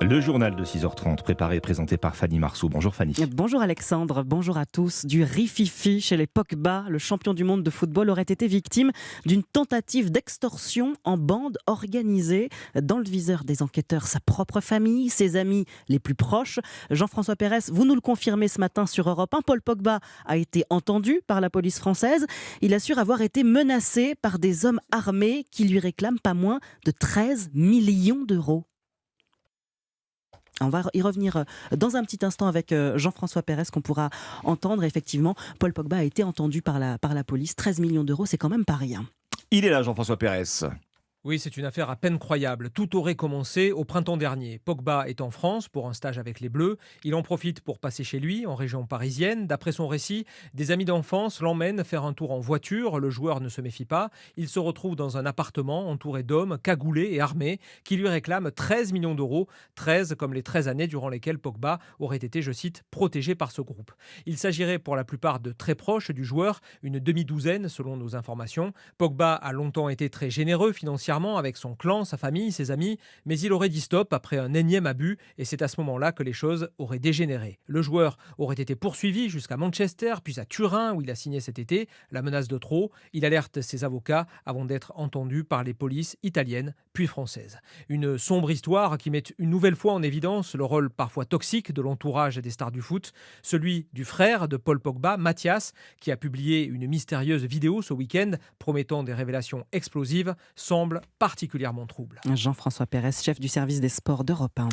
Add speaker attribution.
Speaker 1: Le journal de 6h30, préparé et présenté par Fanny Marceau. Bonjour Fanny.
Speaker 2: Bonjour Alexandre, bonjour à tous. Du rififi chez les Pogba, le champion du monde de football aurait été victime d'une tentative d'extorsion en bande organisée. Dans le viseur des enquêteurs, sa propre famille, ses amis les plus proches. Jean-François Pérez, vous nous le confirmez ce matin sur Europe 1, Paul Pogba a été entendu par la police française. Il assure avoir été menacé par des hommes armés qui lui réclament pas moins de 13 millions d'euros. On va y revenir dans un petit instant avec Jean-François Pérez qu'on pourra entendre. Effectivement, Paul Pogba a été entendu par la police. 13 millions d'euros, c'est quand même pas rien.
Speaker 1: Il est là, Jean-François Pérez.
Speaker 3: Oui, c'est une affaire à peine croyable. Tout aurait commencé au printemps dernier. Pogba est en France pour un stage avec les Bleus. Il en profite pour passer chez lui, en région parisienne. D'après son récit, des amis d'enfance l'emmènent faire un tour en voiture. Le joueur ne se méfie pas. Il se retrouve dans un appartement entouré d'hommes cagoulés et armés qui lui réclament 13 millions d'euros. 13 comme les 13 années durant lesquelles Pogba aurait été, je cite, protégé par ce groupe. Il s'agirait pour la plupart de très proches du joueur, une demi-douzaine selon nos informations. Pogba a longtemps été très généreux financièrement avec son clan, sa famille, ses amis, mais il aurait dit stop après un énième abus et c'est à ce moment-là que les choses auraient dégénéré. Le joueur aurait été poursuivi jusqu'à Manchester, puis à Turin où il a signé cet été, la menace de trop. Il alerte ses avocats avant d'être entendu par les polices italiennes puis françaises. Une sombre histoire qui met une nouvelle fois en évidence le rôle parfois toxique de l'entourage des stars du foot, celui du frère de Paul Pogba, Mathias, qui a publié une mystérieuse vidéo ce week-end promettant des révélations explosives, semble particulièrement trouble.
Speaker 2: Jean-François Pérez, chef du service des sports d'Europe 1.